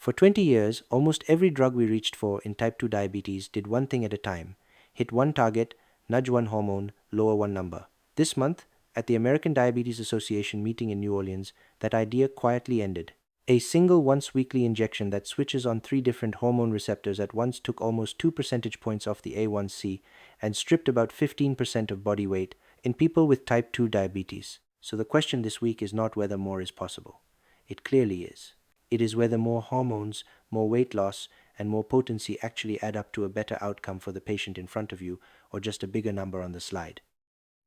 For 20 years, almost every drug we reached for in type 2 diabetes did one thing at a time: hit one target, nudge one hormone, lower one number. This month, at the American Diabetes Association meeting in New Orleans, that idea quietly ended. A single once-weekly injection that switches on 3 different hormone receptors at once took almost 2 percentage points off the A1C and stripped about 15% of body weight in people with type 2 diabetes. So the question this week is not whether more is possible. It clearly is. It is whether more hormones, more weight loss, and more potency actually add up to a better outcome for the patient in front of you, or just a bigger number on the slide.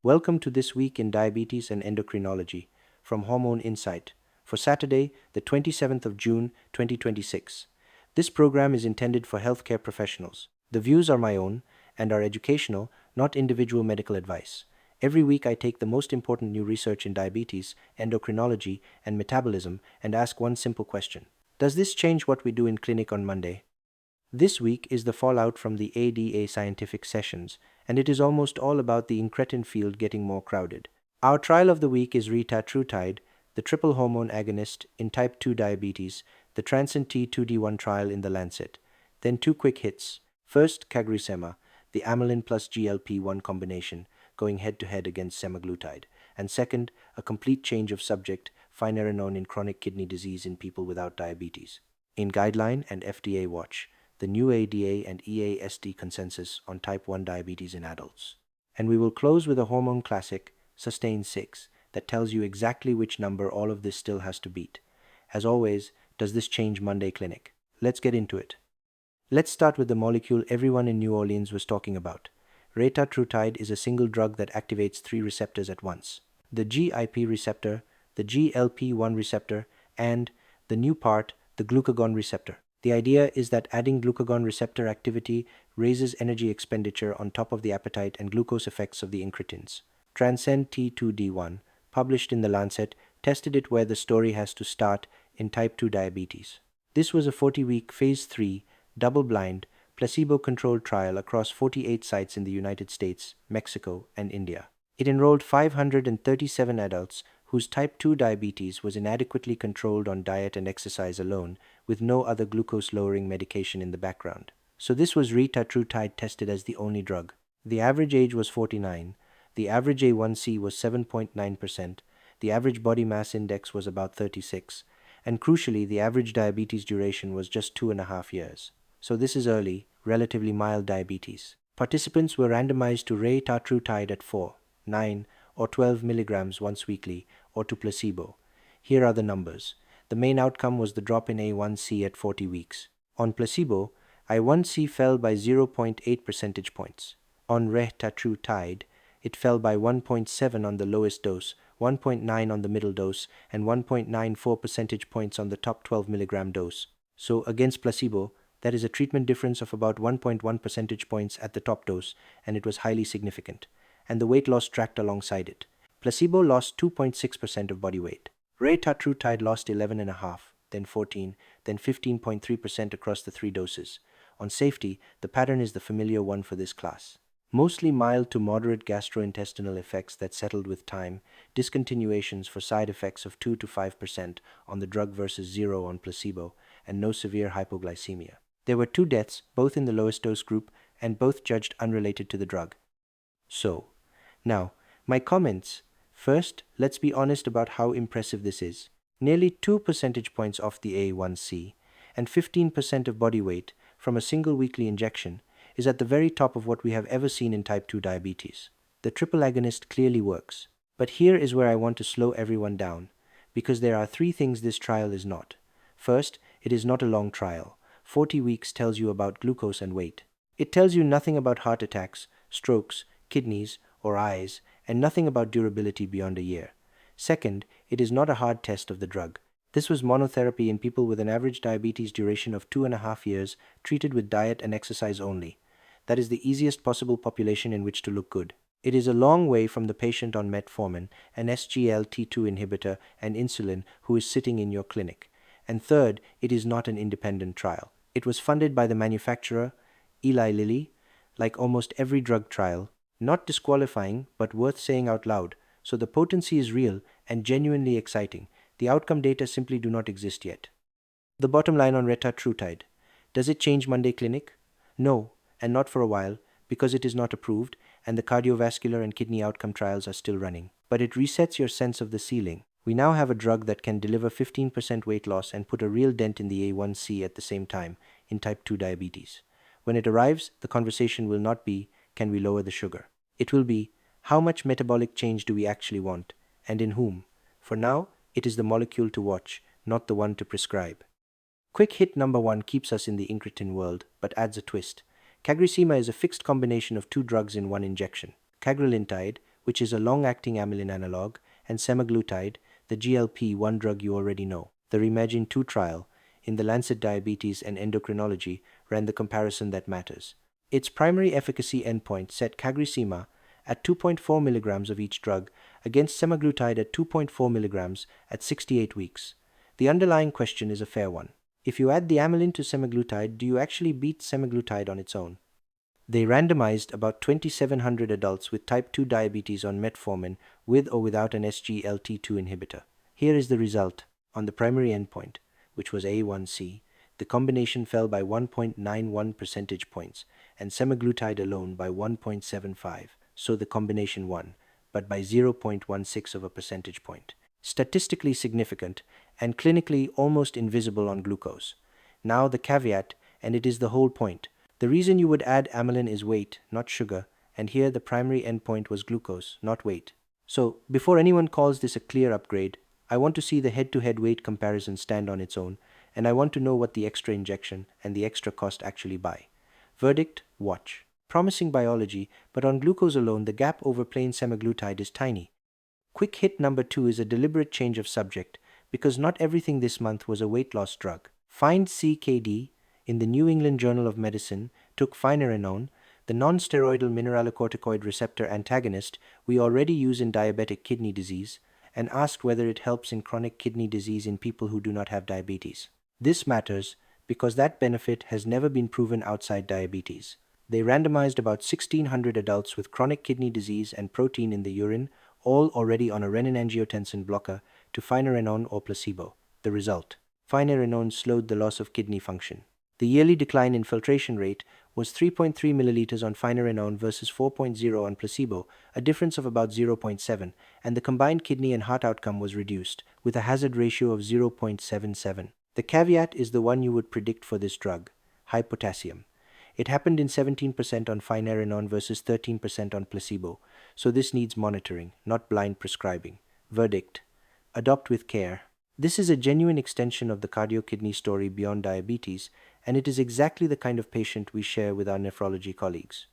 Welcome to This Week in Diabetes and Endocrinology from Hormone Insight for Saturday, the 27th of June, 2026. This program is intended for healthcare professionals. The views are my own and are educational, not individual medical advice. Every week I take the most important new research in diabetes, endocrinology, and metabolism and ask one simple question. Does this change what we do in clinic on Monday? This week is the fallout from the ADA scientific sessions, and it is almost all about the incretin field getting more crowded. Our trial of the week is Retatrutide, the triple hormone agonist in type 2 diabetes, the TRANSCEND T2D trial in the Lancet. Then 2 quick hits. First, CagriSema, the amylin plus GLP-1 combination, going head-to-head against semaglutide. And second, a complete change of subject, Finerenone in chronic kidney disease in people without diabetes. In Guideline and FDA Watch, the new ADA and EASD consensus on type 1 diabetes in adults. And we will close with a Hormone Classic, Sustain 6, that tells you exactly which number all of this still has to beat. As always, does this change Monday clinic? Let's get into it. Let's start with the molecule everyone in New Orleans was talking about. Retatrutide is a single drug that activates 3 receptors at once: the GIP receptor, the GLP-1 receptor, and the new part, the glucagon receptor. The idea is that adding glucagon receptor activity raises energy expenditure on top of the appetite and glucose effects of the incretins. TRANSCEND T2D, published in the Lancet, tested it where the story has to start in type 2 diabetes. This was a 40-week phase 3, double-blind, placebo-controlled trial across 48 sites in the United States, Mexico, and India. It enrolled 537 adults whose type 2 diabetes was inadequately controlled on diet and exercise alone, with no other glucose-lowering medication in the background. So this was Retatrutide tested as the only drug. The average age was 49, the average A1C was 7.9%, the average body mass index was about 36, and crucially, the average diabetes duration was just 2.5 years. So this is early, relatively mild diabetes. Participants were randomized to Retatrutide at 4, 9, or 12 milligrams once weekly, or to placebo. Here are the numbers. The main outcome was the drop in A1C at 40 weeks. On placebo, A1C fell by 0.8 percentage points. On Retatrutide, it fell by 1.7 on the lowest dose, 1.9 on the middle dose, and 1.94 percentage points on the top 12 milligram dose. So against placebo, that is a treatment difference of about 1.1 percentage points at the top dose, and it was highly significant. And the weight loss tracked alongside it. Placebo lost 2.6% of body weight. Retatrutide lost 11.5%, then 14%, then 15.3% across the 3 doses. On safety, the pattern is the familiar one for this class. Mostly mild to moderate gastrointestinal effects that settled with time, discontinuations for side effects of 2 to 5% on the drug versus 0 on placebo, and no severe hypoglycemia. There were 2 deaths, both in the lowest dose group, and both judged unrelated to the drug. So, now, my comments. First, let's be honest about how impressive this is. Nearly 2 percentage points off the A1C and 15% of body weight from a single weekly injection is at the very top of what we have ever seen in type 2 diabetes. The triple agonist clearly works. But here is where I want to slow everyone down, because there are 3 things this trial is not. First, it is not a long trial. 40 weeks tells you about glucose and weight. It tells you nothing about heart attacks, strokes, kidneys, or eyes, and nothing about durability beyond a year. Second, it is not a hard test of the drug. This was monotherapy in people with an average diabetes duration of 2.5 years, treated with diet and exercise only. That is the easiest possible population in which to look good. It is a long way from the patient on metformin, an SGLT2 inhibitor, and insulin who is sitting in your clinic. And third, it is not an independent trial. It was funded by the manufacturer, Eli Lilly, like almost every drug trial. Not disqualifying, but worth saying out loud. So the potency is real and genuinely exciting. The outcome data simply do not exist yet. The bottom line on Retatrutide. Does it change Monday clinic? No, and not for a while, because it is not approved and the cardiovascular and kidney outcome trials are still running. But it resets your sense of the ceiling. We now have a drug that can deliver 15% weight loss and put a real dent in the A1C at the same time in type 2 diabetes. When it arrives, the conversation will not be, can we lower the sugar? It will be, how much metabolic change do we actually want, and in whom? For now, it is the molecule to watch, not the one to prescribe. Quick hit number 1 keeps us in the incretin world, but adds a twist. CagriSema is a fixed combination of 2 drugs in one injection. Cagrilintide, which is a long-acting amylin analog, and semaglutide, the GLP-1 drug you already know. The REIMAGINE 2 trial, in the Lancet Diabetes and Endocrinology, ran the comparison that matters. Its primary efficacy endpoint set CagriSema at 2.4 mg of each drug against semaglutide at 2.4 mg at 68 weeks. The underlying question is a fair one. If you add the amylin to semaglutide, do you actually beat semaglutide on its own? They randomized about 2,700 adults with type 2 diabetes on metformin with or without an SGLT2 inhibitor. Here is the result. On the primary endpoint, which was A1C, the combination fell by 1.91 percentage points and semaglutide alone by 1.75, so the combination won, but by 0.16 of a percentage point. Statistically significant and clinically almost invisible on glucose. Now the caveat, and it is the whole point. The reason you would add amylin is weight, not sugar, and here the primary endpoint was glucose, not weight. So, before anyone calls this a clear upgrade, I want to see the head-to-head weight comparison stand on its own, and I want to know what the extra injection and the extra cost actually buy. Verdict, watch. Promising biology, but on glucose alone the gap over plain semaglutide is tiny. Quick hit number 2 is a deliberate change of subject, because not everything this month was a weight loss drug. FIND-CKD, in the New England Journal of Medicine, took Finerenone, the non-steroidal mineralocorticoid receptor antagonist we already use in diabetic kidney disease, and asked whether it helps in chronic kidney disease in people who do not have diabetes. This matters because that benefit has never been proven outside diabetes. They randomized about 1,600 adults with chronic kidney disease and protein in the urine, all already on a renin-angiotensin blocker, to Finerenone or placebo. The result: Finerenone slowed the loss of kidney function. The yearly decline in filtration rate was 3.3 milliliters on Finerenone versus 4.0 on placebo, a difference of about 0.7, and the combined kidney and heart outcome was reduced, with a hazard ratio of 0.77. The caveat is the one you would predict for this drug: high potassium. It happened in 17% on Finerenone versus 13% on placebo, so this needs monitoring, not blind prescribing. Verdict: adopt with care. This is a genuine extension of the cardio-kidney story beyond diabetes, and it is exactly the kind of patient we share with our nephrology colleagues.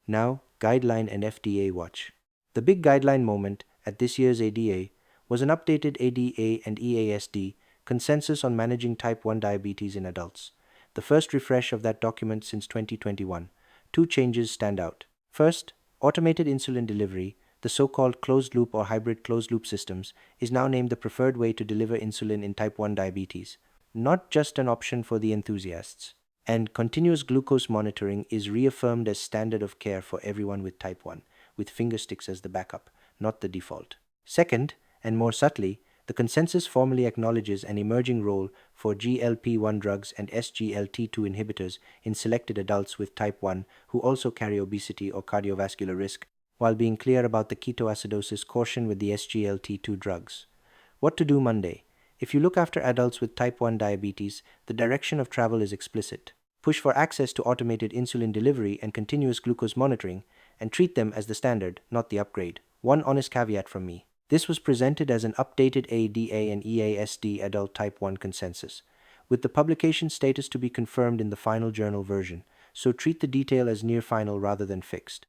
Now, Guideline and FDA watch. The big Guideline moment at this year's ADA was an updated ADA and EASD consensus on managing type 1 diabetes in adults. The first refresh of that document since 2021. 2 changes stand out. First, automated insulin delivery, the so-called closed-loop or hybrid closed-loop systems, is now named the preferred way to deliver insulin in type 1 diabetes, not just an option for the enthusiasts. And continuous glucose monitoring is reaffirmed as standard of care for everyone with type 1, with fingersticks as the backup, not the default. Second, and more subtly, the consensus formally acknowledges an emerging role for GLP-1 drugs and SGLT2 inhibitors in selected adults with type 1 who also carry obesity or cardiovascular risk, while being clear about the ketoacidosis caution with the SGLT2 drugs. What to do Monday? If you look after adults with type 1 diabetes, the direction of travel is explicit. Push for access to automated insulin delivery and continuous glucose monitoring, and treat them as the standard, not the upgrade. One honest caveat from me. This was presented as an updated ADA and EASD adult type 1 consensus, with the publication status to be confirmed in the final journal version, so treat the detail as near final rather than fixed.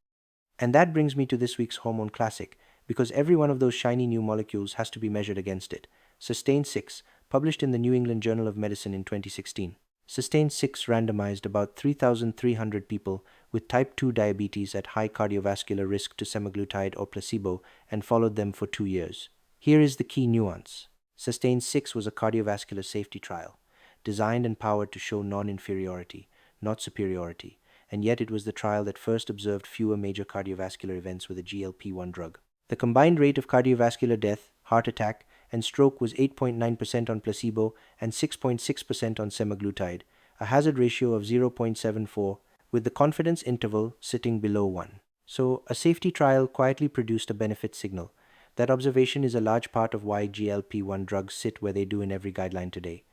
And that brings me to this week's Hormone Classic, because every one of those shiny new molecules has to be measured against it. SUSTAIN-6, published in the New England Journal of Medicine in 2016. SUSTAIN-6 randomized about 3,300 people with type 2 diabetes at high cardiovascular risk to semaglutide or placebo and followed them for 2 years. Here is the key nuance. SUSTAIN-6 was a cardiovascular safety trial, designed and powered to show non-inferiority, not superiority, and yet it was the trial that first observed fewer major cardiovascular events with a GLP-1 drug. The combined rate of cardiovascular death, heart attack, and stroke was 8.9% on placebo and 6.6% on semaglutide, a hazard ratio of 0.74, with the confidence interval sitting below 1. So, a safety trial quietly produced a benefit signal. That observation is a large part of why GLP-1 drugs sit where they do in every guideline today.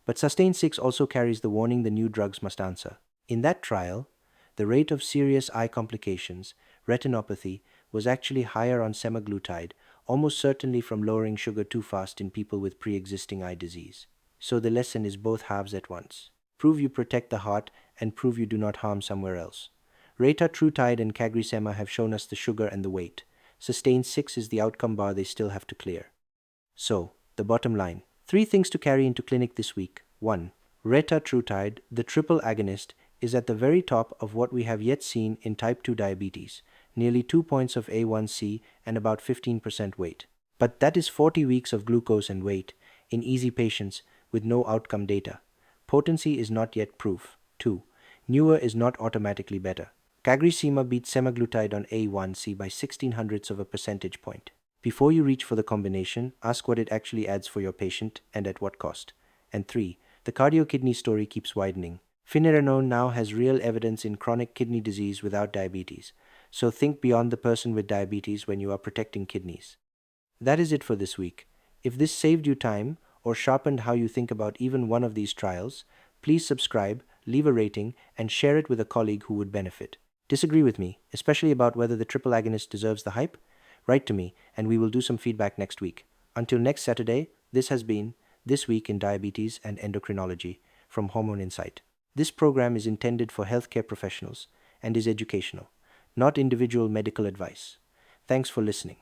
But SUSTAIN-6 also carries the warning the new drugs must answer. In that trial, the rate of serious eye complications, retinopathy, was actually higher on semaglutide, almost certainly from lowering sugar too fast in people with pre-existing eye disease. So the lesson is both halves at once. Prove you protect the heart and prove you do not harm somewhere else. Retatrutide and CagriSema have shown us the sugar and the weight. SUSTAIN-6 is the outcome bar they still have to clear. So, the bottom line. 3 things to carry into clinic this week. 1. Retatrutide, the triple agonist, is at the very top of what we have yet seen in type 2 diabetes, nearly 2 points of A1C and about 15% weight. But that is 40 weeks of glucose and weight in easy patients with no outcome data. Potency is not yet proof. 2. Newer is not automatically better. CagriSema beats semaglutide on A1C by 1600ths of a percentage point. Before you reach for the combination, ask what it actually adds for your patient and at what cost. And 3. The cardio-kidney story keeps widening. Finerenone now has real evidence in chronic kidney disease without diabetes. So think beyond the person with diabetes when you are protecting kidneys. That is it for this week. If this saved you time or sharpened how you think about even one of these trials, please subscribe, leave a rating, and share it with a colleague who would benefit. Disagree with me, especially about whether the triple agonist deserves the hype? Write to me, and we will do some feedback next week. Until next Saturday, this has been This Week in Diabetes and Endocrinology from Hormone Insight. This program is intended for healthcare professionals and is educational, not individual medical advice. Thanks for listening.